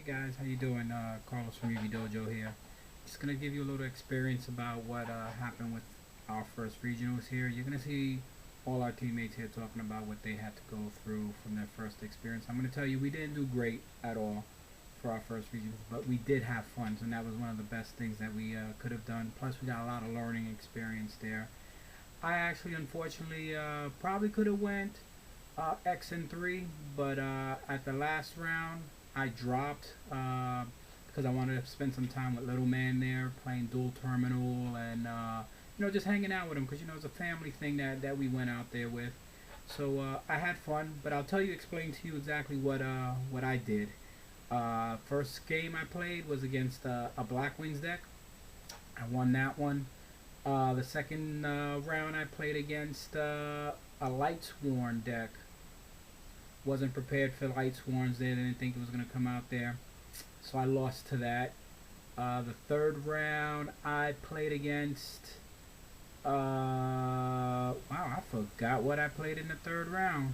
Guys, how you doing? Carlos from YuGiOh here. Just gonna give you a little experience about what happened with our first regionals here. You're gonna see all our teammates here talking about what they had to go through from their first experience. I'm gonna tell you we didn't do great at all for our first regionals, but we did have fun, and that was one of the best things that we could have done. Plus, we got a lot of learning experience there. I actually, unfortunately, probably could have went X and 3, but at the last round, I dropped because I wanted to spend some time with little man there, playing dual terminal and just hanging out with him because it's a family thing that we went out there with. So I had fun, but I'll explain to you exactly what I did. First game I played was against a Black Wings deck. I won that one. The second round I played against a Lightsworn deck. Wasn't prepared for Lightsworns there. Didn't think it was going to come out there. So I lost to that. The third round I played against... wow, I forgot what I played in the third round.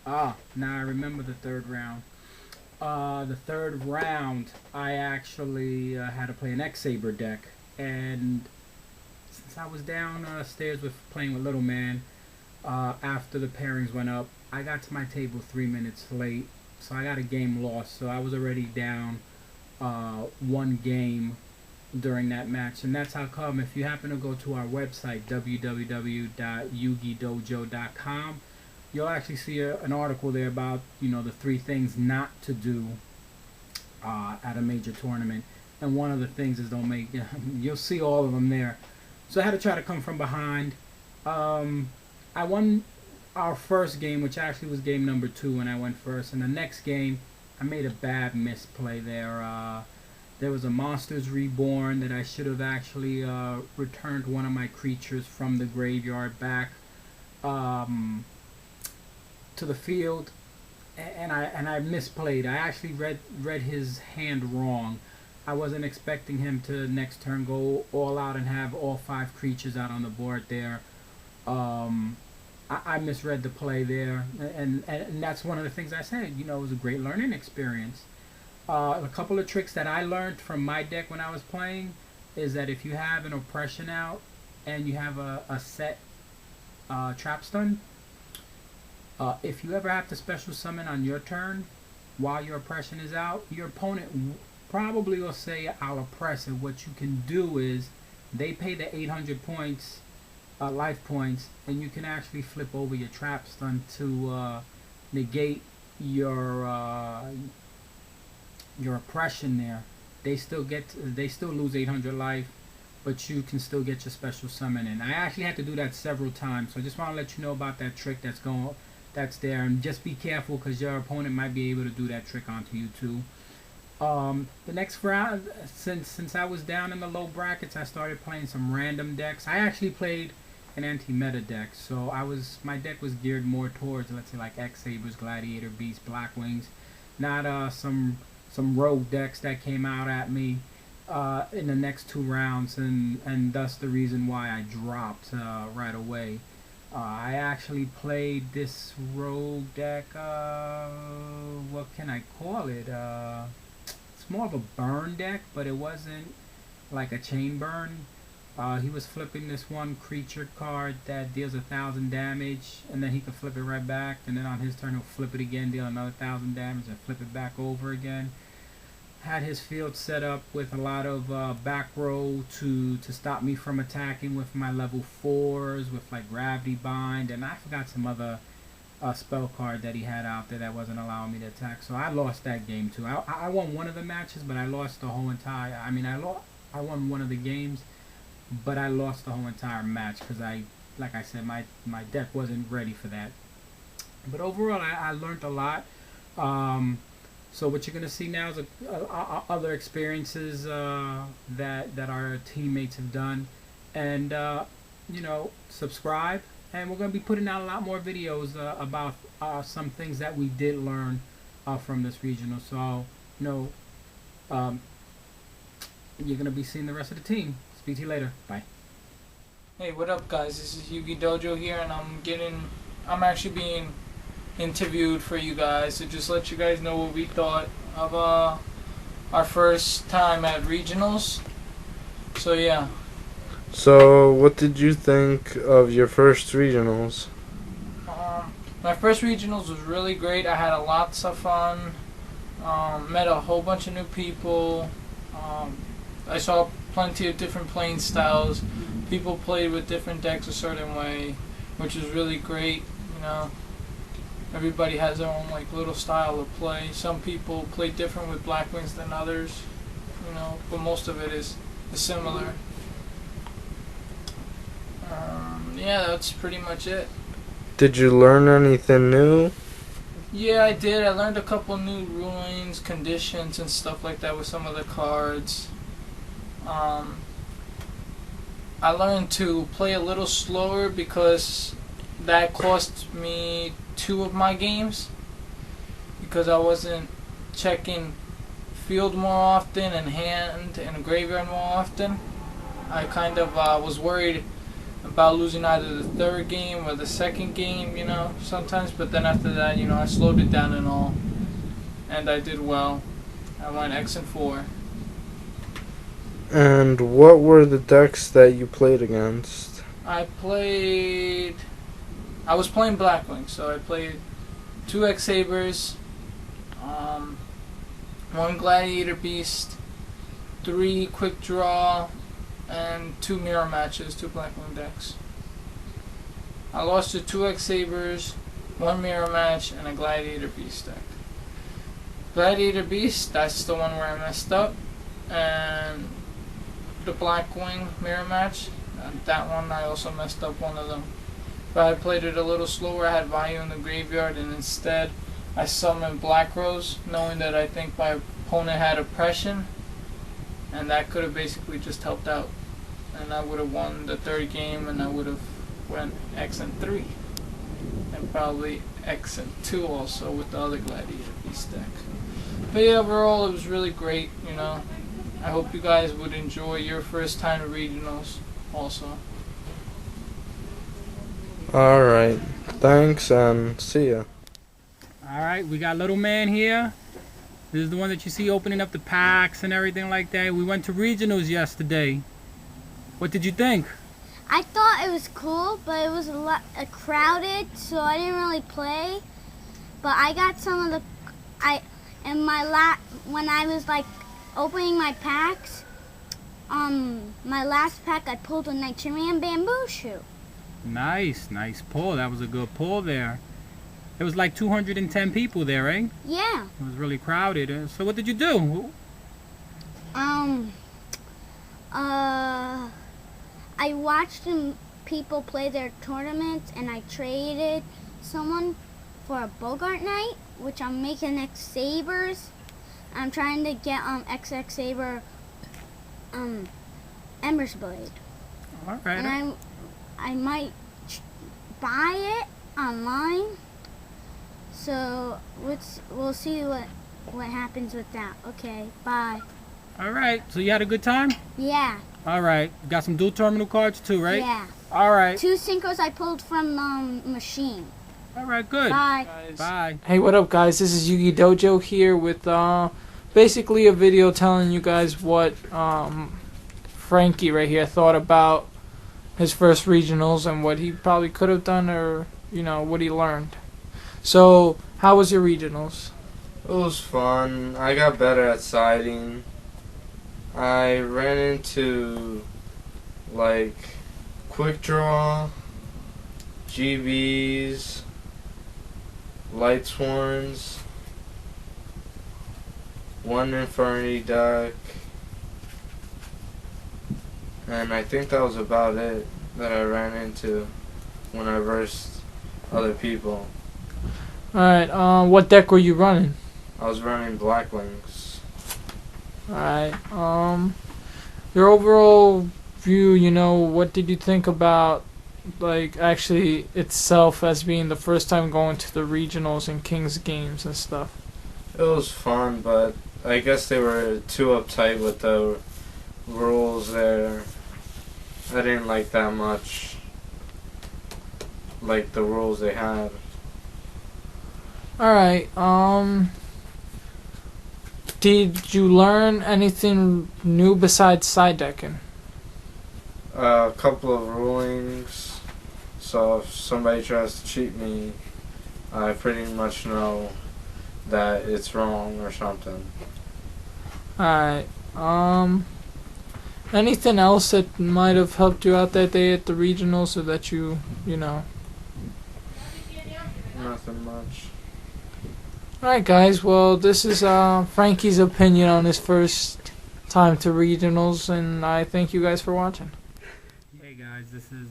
Now I remember the third round. The third round I actually had to play an X-Saber deck. And since I was downstairs playing with Little Man, after the pairings went up, I got to my table 3 minutes late, so I got a game lost. So I was already down one game during that match, and that's how come. If you happen to go to our website www.yugidojo.com, you'll actually see an article there about the 3 things not to do at a major tournament, and one of the things is don't make. You'll see all of them there. So I had to try to come from behind. I won our first game, which actually was game number 2 when I went first. And the next game, I made a bad misplay there. There was a Monsters Reborn that I should have actually returned one of my creatures from the graveyard back to the field, and I misplayed. I actually read his hand wrong. I wasn't expecting him to next turn go all out and have all 5 creatures out on the board there. I misread the play there, and that's one of the things I said. It was a great learning experience. A couple of tricks that I learned from my deck when I was playing is that if you have an oppression out and you have a set trap stun, if you ever have to special summon on your turn while your oppression is out, your opponent probably will say, "I'll oppress," and what you can do is they pay the 800 points. Life points, and you can actually flip over your trap stun to negate your oppression there. They still lose 800 life, but you can still get your special summon in. I actually had to do that several times, so I just want to let you know about that trick that's there, and just be careful because your opponent might be able to do that trick onto you too. The next round, since I was down in the low brackets, I started playing some random decks. I actually played an anti-meta deck, so my deck was geared more towards, let's say, like X-Sabers, Gladiator Beast, Black Wings, not some rogue decks that came out at me in the next 2 rounds, and thus the reason why I dropped right away. I actually played this rogue deck, what can I call it? It's more of a burn deck, but it wasn't like a chain burn. He was flipping this one creature card that deals 1,000 damage, and then he can flip it right back, and then on his turn he'll flip it again, deal another 1,000 damage, and flip it back over again. Had his field set up with a lot of back row to stop me from attacking with my level 4s, with like Gravity Bind, and I forgot some other spell card that he had out there that wasn't allowing me to attack. So I lost that game too. I won one of the matches, but I lost the whole entire. I won one of the games, but I lost the whole entire match because like I said, my deck wasn't ready for that. But overall, I learned a lot. So what you're gonna see now is other experiences that our teammates have done, and subscribe. And we're gonna be putting out a lot more videos about some things that we did learn from this regional. So you're gonna be seeing the rest of the team. Speak to you later. Bye. Hey, what up, guys? This is YuGiOh here, and I'm actually being interviewed for you guys to just let you guys know what we thought of our first time at regionals. So yeah. So, what did you think of your first regionals? My first regionals was really great. I had lots of fun. Met a whole bunch of new people. I saw plenty of different playing styles. People played with different decks a certain way, which was really great. You know, everybody has their own like little style of play. Some people play different with Black Wings than others. You know, but most of it is similar. Yeah, that's pretty much it. Did you learn anything new? Yeah, I did. I learned a couple new rulings, conditions, and stuff like that with some of the cards. I learned to play a little slower because that cost me 2 of my games because I wasn't checking field more often and hand and graveyard more often. I kind of was worried about losing either the third game or the second game, you know, sometimes. But then after that, you know, I slowed it down and all, and I did well. I went X and 4. And what were the decks that you played against? I was playing Blackwing, so I played 2 X Sabers, 1 Gladiator Beast, 3 Quick Draw, and 2 mirror matches, 2 Blackwing decks. I lost to 2 X Sabers, 1 mirror match, and a Gladiator Beast deck. Gladiator Beast, that's the one where I messed up, and the Blackwing mirror match, that one I also messed up one of them. But I played it a little slower. I had value in the graveyard, and instead I summoned Black Rose, knowing that I think my opponent had oppression, and that could have basically just helped out. And I would have won the third game, and I would have went X and 3. And probably X and 2 also with the other Gladiator Beast deck. But yeah, overall it was really great, you know. I hope you guys would enjoy your first time at regionals also. Alright, thanks and see ya. Alright, we got little man here. This is the one that you see opening up the packs and everything like that. We went to regionals yesterday. What did you think? I thought it was cool, but it was a lot crowded, so I didn't really play. But I got some of the when I was like opening my packs, my last pack I pulled a Nigerian bamboo shoe. Nice pull. That was a good pull there. It was like 210 people there, eh? Yeah. It was really crowded. So what did you do? I watched people play their tournaments, and I traded someone for a Bogart Knight, which I'm making X Sabers. I'm trying to get XX Saber Ember's Blade. Alright. And I might buy it online. So we'll see what happens with that. Okay, bye. Alright, so you had a good time? Yeah. Alright, you got some dual terminal cards too, right? Yeah. Alright. 2 synchros I pulled from the machine. Alright, good. Bye. Bye. Hey, what up, guys? This is YuGiOh here with basically a video telling you guys what Frankie right here thought about his first regionals and what he probably could have done, or you know, what he learned. So, how was your regionals? It was fun. I got better at siding. I ran into like Quick Draw, GBs, Light Sworns, 1 Infernity deck, and I think that was about it that I ran into when I versed other people. Alright, what deck were you running? I was running Black Wings. Alright, your overall view, you know, what did you think about, like, actually itself as being the first time going to the regionals and King's games and stuff? It was fun, but I guess they were too uptight with the rules there. I didn't like that much, like the rules they had. Alright, Did you learn anything new besides side decking? A couple of rulings. So if somebody tries to cheat me, I pretty much know that it's wrong or something. Alright. Anything else that might have helped you out that day at the regional so that you know? Nothing much. Alright, guys. Well, this is Frankie's opinion on his first time to regionals, and I thank you guys for watching. Hey guys, this is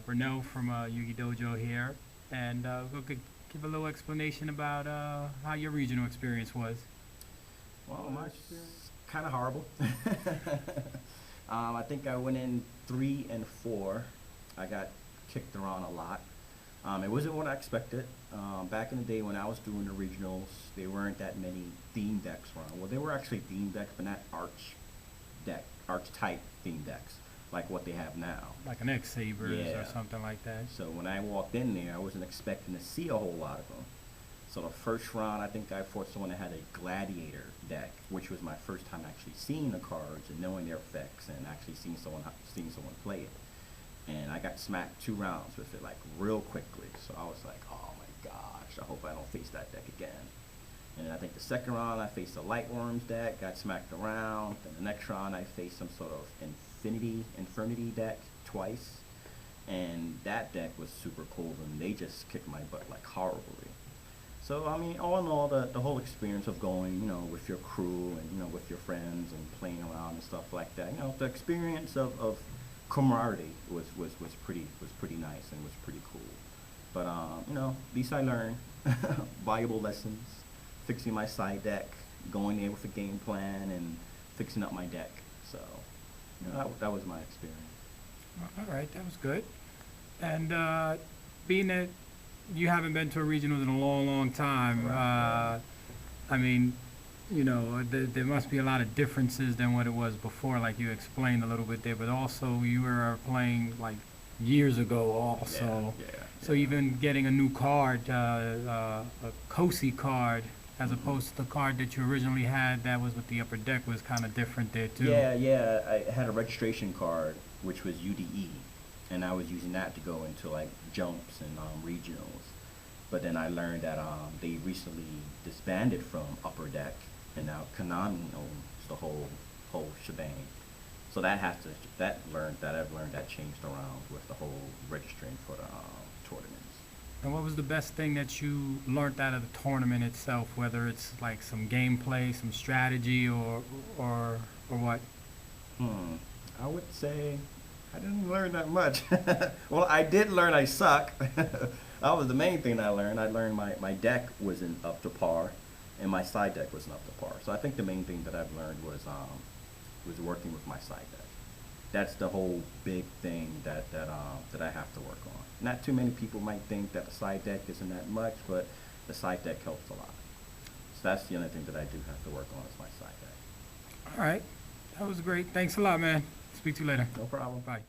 Renault from YuGiOh here, and we'll give a little explanation about how your regional experience was. Well, my experience kind of horrible. I think I went in 3 and 4. I got kicked around a lot. It wasn't what I expected. Back in the day when I was doing the regionals, there weren't that many theme decks around. Well, there were actually theme decks, but not arch type theme decks like what they have now. Like an X-Sabers Yeah. or something like that. So when I walked in there, I wasn't expecting to see a whole lot of them. So the first round, I think I fought someone that had a Gladiator deck, which was my first time actually seeing the cards and knowing their effects and actually seeing someone play it. And I got smacked 2 rounds with it, like, real quickly. So I was like, oh my gosh, I hope I don't face that deck again. And I think the second round, I faced a Lightworms deck, got smacked around. Then the next round, I faced some sort of Infernity deck twice. And that deck was super cool, and they just kicked my butt, like, horribly. So, I mean, all in all, the whole experience of going, you know, with your crew and, you know, with your friends and playing around and stuff like that, you know, the experience of camaraderie was pretty nice and was pretty cool. But, you know, at least I learned valuable lessons, fixing my side deck, going there with a game plan, and fixing up my deck. So, you know, that was my experience. All right, that was good. And being that you haven't been to a regionals in a long time, Right. I mean, you know, there must be a lot of differences than what it was before, like you explained a little bit there, but also you were playing like years ago also. Yeah. So even getting a new card, a Cosi card, as opposed to the card that you originally had that was with the upper deck was kind of different there too. Yeah, I had a registration card, which was UDE, and I was using that to go into like jumps and regionals. But then I learned that they recently disbanded from Upper Deck, and now Konami owns the whole shebang. So I've learned that changed around with the whole registering for the tournaments. And what was the best thing that you learned out of the tournament itself, whether it's like some gameplay, some strategy, or what? I would say I didn't learn that much. Well, I did learn I suck. That was the main thing I learned. I learned my deck wasn't up to par, and my side deck wasn't up to par. So I think the main thing that I've learned was working with my side deck. That's the whole big thing that I have to work on. Not too many people might think that the side deck isn't that much, but the side deck helps a lot. So that's the only thing that I do have to work on is my side deck. All right, that was great. Thanks a lot, man. Speak to you later. No problem. Bye.